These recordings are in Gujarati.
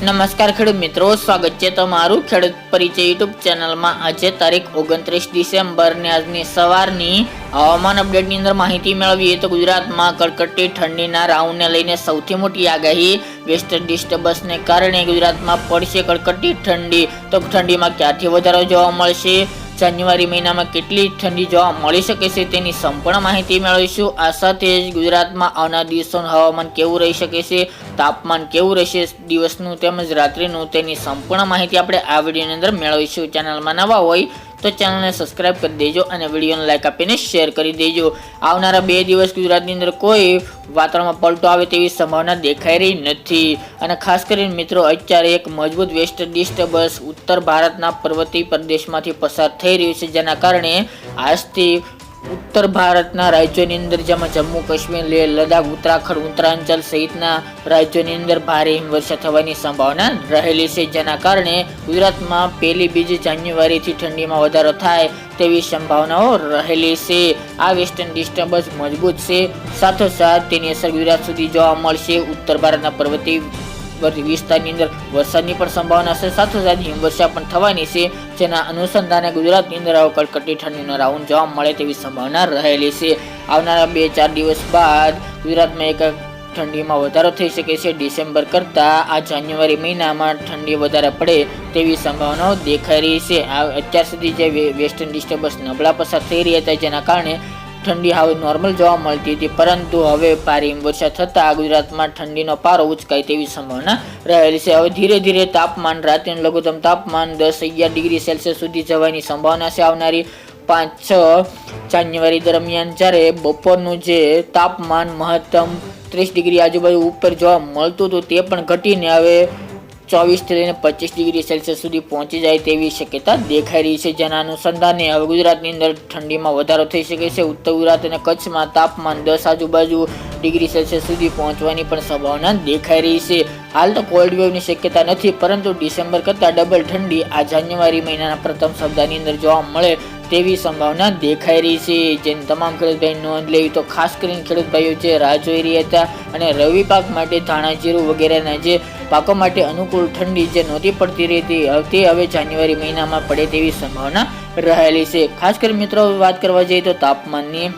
નમસ્કાર ખેડૂત મિત્રો, સ્વાગત છે તમારું ખેડૂત પરિચય યુટ્યુબ ચેનલમાં। આજે તારીખ 29 ડિસેમ્બર ને આજની સવારની હવામાન અપડેટની અંદર માહિતી મેળવીએ તો ગુજરાતમાં કડકડતી ઠંડીના રાઉન્ડને લઈને સૌથી મોટી આગાહી। વેસ્ટર્ન ડિસ્ટર્બન્સને કારણે ગુજરાતમાં પડશે કડકડતી ઠંડી। તો ઠંડીમાં ક્યાંથી વધારો જોવા મળશે, જાન્યુઆરી મહિનામાં કેટલી ઠંડી જોવા મળી શકે છે તેની સંપૂર્ણ માહિતી મેળવીશું। આ સાથે જ ગુજરાતમાં આવનાર દિવસોનું હવામાન કેવું રહી શકે છે, તાપમાન કેવું રહેશે દિવસનું તેમજ રાત્રિનું, તેની સંપૂર્ણ માહિતી આપણે આ વિડીયોની અંદર મેળવીશું। ચેનલમાં નવા હોય તો ચેનલને સબસ્ક્રાઇબ કરી દેજો અને વિડીયોને લાઇક આપીને શેર કરી દેજો। આવનારા 2 દિવસ ગુજરાતની અંદર કોઈ વાતાવરણમાં પલટો આવે તેવી સંભાવના દેખાઈ રહી નથી। અને ખાસ કરીને મિત્રો, અત્યારે એક મજબૂત વેસ્ટર્ન ડિસ્ટર્બન્સ ઉત્તર ભારતના પર્વતીય પ્રદેશમાંથી પસાર થઈ રહ્યું છે, જેના કારણે આજથી ઉત્તર ભારતના રાજ્યોની અંદર જેમાં જમ્મુ કાશ્મીર, લેહ, લદ્દાખ, ઉત્તરાખંડ, ઉત્તરાંચલ સહિતના રાજ્યોની અંદર ભારે હિમવર્ષા થવાની સંભાવના રહેલી છે, જેના કારણે ગુજરાતમાં 1-2 જાન્યુઆરીથી ઠંડીમાં વધારો થાય તેવી સંભાવનાઓ રહેલી છે। આ વેસ્ટર્ન ડિસ્ટર્બન્સ મજબૂત છે, સાથોસાથ તેની અસર ગુજરાત સુધી જોવા મળશે। ઉત્તર ભારતના પર્વતીય વિસ્તારની અંદર વરસાદની પણ સંભાવના છે, સાથોસાથ હિમવર્ષા પણ થવાની છે, જેના અનુસંધાને ગુજરાતની અંદર કડકડતી ઠંડીનો રાઉન્ડ જોવા મળે તેવી સંભાવના રહેલી છે। આવનારા 2-4 દિવસ બાદ ગુજરાતમાં એક ઠંડીમાં વધારો થઈ શકે છે। ડિસેમ્બર કરતાં આ જાન્યુઆરી મહિનામાં ઠંડી વધારે પડે તેવી સંભાવનાઓ દેખાઈ રહી છે। અત્યાર સુધી જે વેસ્ટર્ન ડિસ્ટર્બન્સ નબળા પસાર થઈ રહ્યા હતા, જેના કારણે ઠંડી હવે નોર્મલ જોવા મળતી હતી, પરંતુ હવે ભારે હિમવર્ષા થતાં ગુજરાતમાં ઠંડીનો પારો ઉચકાય તેવી સંભાવના રહેલી છે। હવે ધીરે ધીરે તાપમાન, રાત્રિનું લઘુત્તમ તાપમાન 10-11 ડિગ્રી સેલ્સિયસ સુધી જવાની સંભાવના છે આવનારી 5-6 જાન્યુઆરી દરમિયાન, જ્યારે બપોરનું જે તાપમાન મહત્તમ 30 ડિગ્રી આજુબાજુ ઉપર જોવા મળતું હતું તે પણ ઘટીને હવે 24 થી લઈને 25 ડિગ્રી સેલ્સિયસ સુધી પહોંચી જાય તેવી શક્યતા દેખાઈ રહી છે, જેના અનુસંધાને હવે ગુજરાતની અંદર ઠંડીમાં વધારો થઈ શકે છે। ઉત્તર ગુજરાત અને કચ્છમાં તાપમાન 10 આજુબાજુ ડિગ્રી સેલ્સિયસ સુધી પહોંચવાની પણ સંભાવના દેખાઈ રહી છે। હાલ તો કોલ્ડ વેવની શક્યતા નથી, પરંતુ ડિસેમ્બર કરતાં ડબલ ઠંડી આ જાન્યુઆરી મહિનાના પ્રથમ સપ્તાહની અંદર જોવા મળે તેવી સંભાવના દેખાઈ રહી છે, જેની તમામ ખેડૂત ભાઈ નોંધ લેવી। તો ખાસ કરીને ખેડૂત ભાઈઓ જે રાહ જોઈ રહ્યા હતા અને રવિ પાક માટે ધાણા, જીરું વગેરેના જે પાકો માટે અનુકૂળ ઠંડી જે નહોતી પડતી રહેતી, તે હવે જાન્યુઆરી મહિનામાં પડે તેવી સંભાવના રહેલી છે। ખાસ કરીને મિત્રો, વાત કરવા જઈએ તો તાપમાનની,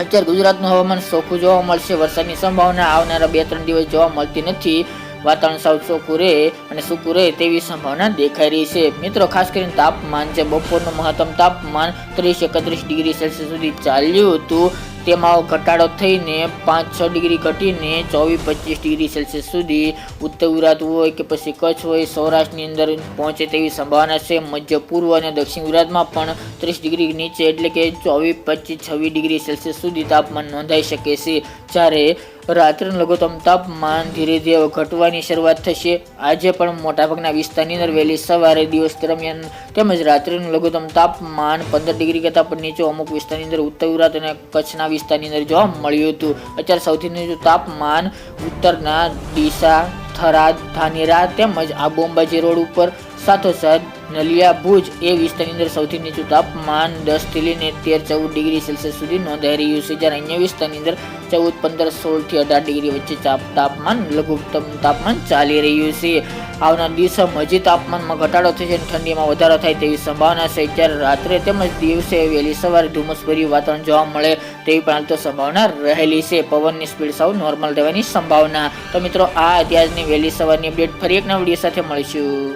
અત્યારે ગુજરાતનું હવામાન ચોખ્ખું જોવા મળશે। વરસાદની સંભાવના આવનારા 2-3 દિવસ જોવા મળતી નથી। વાતાવરણ સાવ ચોખ્ખું રહે અને સૂકું રહે તેવી સંભાવના દેખાઈ રહી છે। મિત્રો, ખાસ કરીને તાપમાન, જે બપોરનું મહત્તમ તાપમાન 30-31 ડિગ્રી સેલ્સિયસ સુધી ચાલ્યું હતું, તેમાં ઘટાડો થઈને 5-6 ડિગ્રી ઘટીને 24-25 ડિગ્રી સેલ્સિયસ સુધી ઉત્તર ગુજરાત હોય કે પછી કચ્છ હોય, સૌરાષ્ટ્રની અંદર પહોંચે તેવી સંભાવના છે। મધ્ય પૂર્વ અને દક્ષિણ ગુજરાતમાં પણ 30 ડિગ્રી નીચે એટલે કે 24-25-26 ડિગ્રી સેલ્સિયસ સુધી તાપમાન નોંધાઈ શકે છે, જ્યારે રાત્રિનું લઘુત્તમ તાપમાન ધીરે ધીરે ઘટવાની શરૂઆત થશે। આજે પણ મોટાભાગના વિસ્તારની અંદર વહેલી સવારે, દિવસ દરમિયાન તેમજ રાત્રિનું લઘુત્તમ તાપમાન 15 ડિગ્રી કરતાં પણ નીચું અમુક વિસ્તારની અંદર ઉત્તર ગુજરાત અને કચ્છના વિસ્તારની અંદર જોવા મળ્યું હતું। અત્યારે સૌથી નીચું તાપમાન ઉત્તરના ડીસા, થરાદ, ધાનેરા તેમજ આબુ અંબાજી રોડ ઉપર, સાથોસાથ નલિયા, ભુજ એ વિસ્તારની અંદર સૌથી નીચું તાપમાન 10 થી લઈને 13-14 ડિગ્રી સેલ્સિયસ સુધી નોંધાઈ રહ્યું છે, જ્યારે અન્ય વિસ્તારની અંદર 14, 15, 16 થી 18 ડિગ્રી વચ્ચે તાપમાન, લઘુત્તમ તાપમાન ચાલી રહ્યું છે। આવનાર દિવસોમાં હજી તાપમાનમાં ઘટાડો થશે અને ઠંડીમાં વધારો થાય તેવી સંભાવના છે, જ્યારે રાત્રે તેમજ દિવસે વહેલી સવારે ધુમ્મસભર્યું વાતાવરણ જોવા મળે તેવી પણ હાલ તો સંભાવના રહેલી છે। પવનની સ્પીડ સાવ નોર્મલ રહેવાની સંભાવના। તો મિત્રો, આ અત્યારની વહેલી સવારની અપડેટ, ફરી એક નવા વિડીયો સાથે મળીશું।